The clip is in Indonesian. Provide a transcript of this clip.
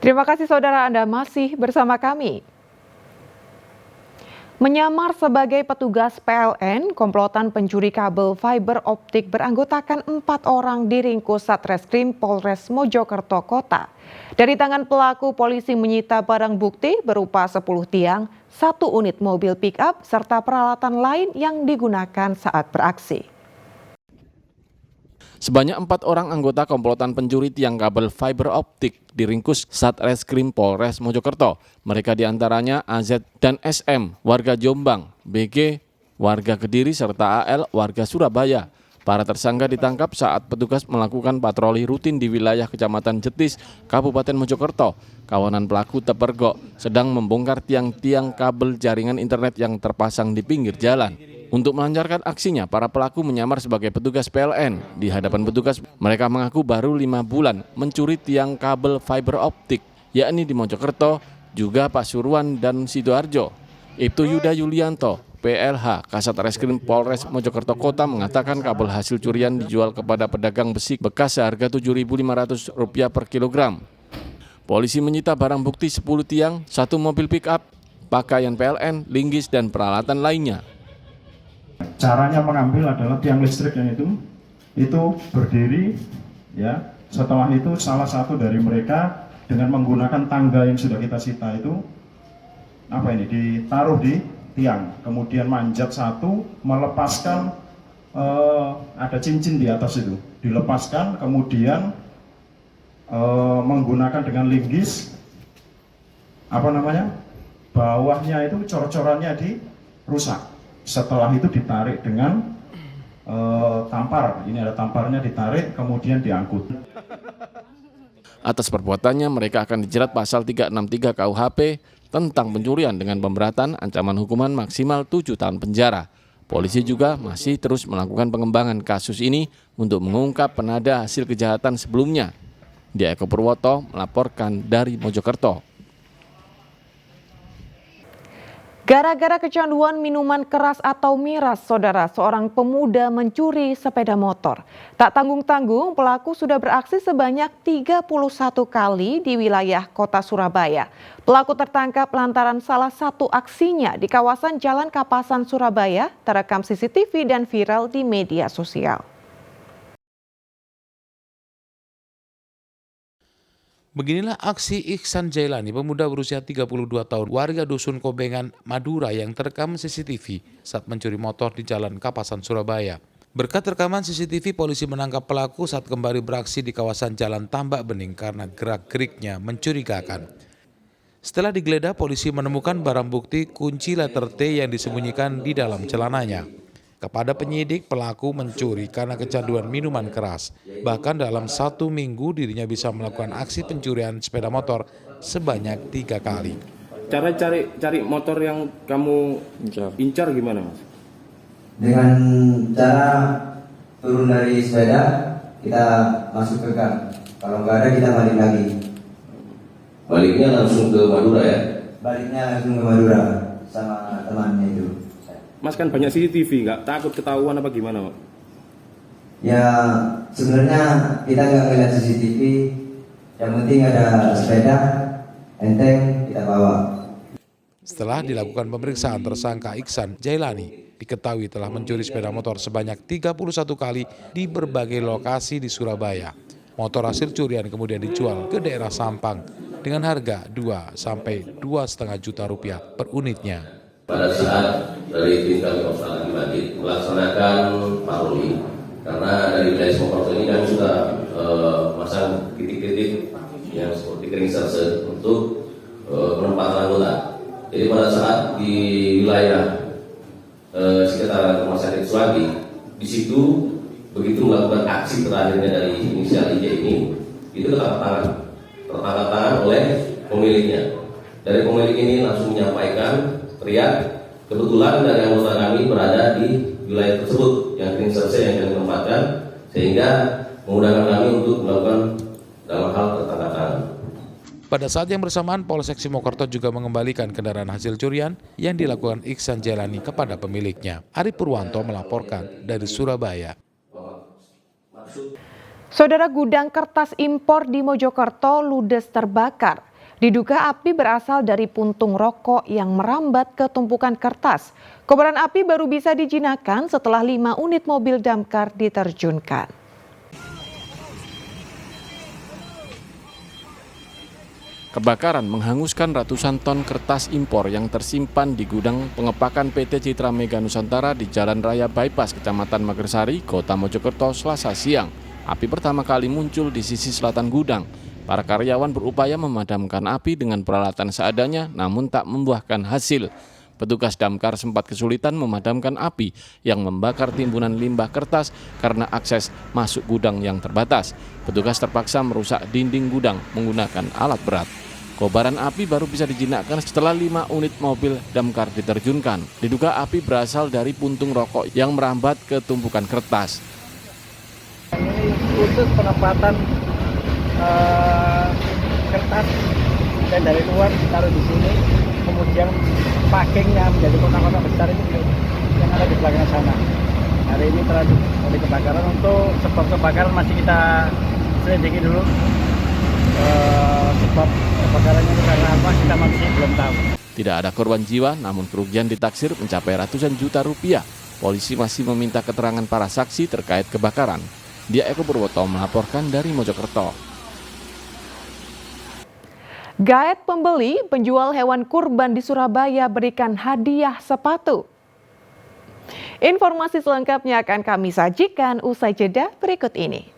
Terima kasih saudara, Anda masih bersama kami. Menyamar sebagai petugas PLN, komplotan pencuri kabel fiber optik beranggotakan 4 orang diringkus Satreskrim Polres Mojokerto Kota. Dari tangan pelaku, polisi menyita barang bukti berupa 10 tiang, 1 unit mobil pick-up, serta peralatan lain yang digunakan saat beraksi. Sebanyak 4 orang anggota komplotan pencuri tiang kabel fiber optik diringkus Satreskrim Polres Mojokerto. Mereka diantaranya AZ dan SM, warga Jombang, BG, warga Kediri, serta AL, warga Surabaya. Para tersangka ditangkap saat petugas melakukan patroli rutin di wilayah Kecamatan Jetis, Kabupaten Mojokerto. Kawanan pelaku terpergok sedang membongkar tiang-tiang kabel jaringan internet yang terpasang di pinggir jalan. Untuk melancarkan aksinya, para pelaku menyamar sebagai petugas PLN. Di hadapan petugas, mereka mengaku baru 5 bulan mencuri tiang kabel fiber optik, yakni di Mojokerto, juga Pasuruan dan Sidoarjo. Ibtu Yuda Yulianto, PLH, Kasat Reskrim Polres Mojokerto Kota mengatakan kabel hasil curian dijual kepada pedagang besi bekas seharga Rp7.500 per kilogram. Polisi menyita barang bukti 10 tiang, 1 mobil pick-up, pakaian PLN, linggis, dan peralatan lainnya. Caranya mengambil adalah tiang listriknya itu berdiri, ya. Setelah itu salah satu dari mereka dengan menggunakan tangga yang sudah kita sita itu ditaruh di tiang, kemudian manjat satu, melepaskan ada cincin di atas itu, dilepaskan, kemudian menggunakan dengan linggis bawahnya itu cor-corannya dirusak. Setelah itu ditarik dengan tampar, ini ada tamparnya, ditarik kemudian diangkut. Atas perbuatannya mereka akan dijerat pasal 363 KUHP tentang pencurian dengan pemberatan ancaman hukuman maksimal 7 tahun penjara. Polisi juga masih terus melakukan pengembangan kasus ini untuk mengungkap penada hasil kejahatan sebelumnya. Dia Eko Purwoto melaporkan dari Mojokerto. Gara-gara kecanduan minuman keras atau miras, saudara, seorang pemuda mencuri sepeda motor. Tak tanggung-tanggung, pelaku sudah beraksi sebanyak 31 kali di wilayah kota Surabaya. Pelaku tertangkap lantaran salah satu aksinya di kawasan Jalan Kapasan, Surabaya, terekam CCTV dan viral di media sosial. Beginilah aksi Ihsan Jailani, pemuda berusia 32 tahun, warga Dusun Kobengan, Madura yang terekam CCTV saat mencuri motor di Jalan Kapasan, Surabaya. Berkat rekaman CCTV, polisi menangkap pelaku saat kembali beraksi di kawasan Jalan Tambak Bening karena gerak-geriknya mencurigakan. Setelah digeledah, polisi menemukan barang bukti kunci letter T yang disembunyikan di dalam celananya. Kepada penyidik, pelaku mencuri karena kecanduan minuman keras. Bahkan dalam 1 minggu dirinya bisa melakukan aksi pencurian sepeda motor sebanyak 3 kali. Cara cari motor yang kamu incar gimana, Mas? Dengan cara turun dari sepeda, kita masuk ke gang. Kalau nggak ada, kita balik lagi. Baliknya langsung ke Madura ya? Baliknya langsung ke Madura sama temannya itu. Mas kan banyak CCTV, nggak takut ketahuan apa gimana, Pak? Ya sebenarnya kita nggak ngeliat CCTV, yang penting ada sepeda, enteng kita bawa. Setelah dilakukan pemeriksaan, tersangka Ihsan Jailani diketahui telah mencuri sepeda motor sebanyak 31 kali di berbagai lokasi di Surabaya. Motor hasil curian kemudian dijual ke daerah Sampang dengan harga 2 sampai 2,5 juta rupiah per unitnya. Pada saat dari tim kami Opsal lagi melaksanakan patroli, karena dari wilayah Mojokerto ini kami sudah masang titik-titik yang seperti kering serse untuk penempatan anggota. Jadi pada saat di wilayah sekitar Rumah Sakit Suwadi, di situ begitu melakukan aksi terakhirnya dari inisial IJ ini, itu tertangkap tangan oleh pemiliknya. Dari pemilik ini langsung menyampaikan teriak, kebetulan dari anggota kami berada di wilayah tersebut yang kering selesai yang kami tempatkan, sehingga memudahkan kami untuk melakukan dalam hal tertangkap tangan. Pada saat yang bersamaan, Polsek Mojokerto juga mengembalikan kendaraan hasil curian yang dilakukan Ihsan Jailani kepada pemiliknya. Ari Purwanto melaporkan dari Surabaya. Saudara, gudang kertas impor di Mojokerto ludes terbakar. Diduga api berasal dari puntung rokok yang merambat ke tumpukan kertas. Kobaran api baru bisa dijinakkan setelah 5 unit mobil damkar diterjunkan. Kebakaran menghanguskan ratusan ton kertas impor yang tersimpan di gudang pengepakan PT Citra Mega Nusantara di Jalan Raya Bypass, Kecamatan Magersari, Kota Mojokerto, Selasa siang. Api pertama kali muncul di sisi selatan gudang. Para karyawan berupaya memadamkan api dengan peralatan seadanya, namun tak membuahkan hasil. Petugas damkar sempat kesulitan memadamkan api yang membakar timbunan limbah kertas karena akses masuk gudang yang terbatas. Petugas terpaksa merusak dinding gudang menggunakan alat berat. Kobaran api baru bisa dijinakkan setelah 5 unit mobil damkar diterjunkan. Diduga api berasal dari puntung rokok yang merambat ke tumpukan kertas. Ini khusus penempatan kertas dan dari luar ditaruh di sini, kemudian packingnya menjadi kotak-kotak besar itu yang ada di belakang sana. Hari ini telah oleh kebakaran. Untuk sebab kebakaran masih kita selidiki dulu. Sebab kebakarannya itu karena apa, kita masih belum tahu. Tidak ada korban jiwa, namun kerugian ditaksir mencapai ratusan juta rupiah. Polisi masih meminta keterangan para saksi terkait kebakaran. Dia Eko Purwoto melaporkan dari Mojokerto. Gaet pembeli, penjual hewan kurban di Surabaya berikan hadiah sepatu. Informasi selengkapnya akan kami sajikan usai jeda berikut ini.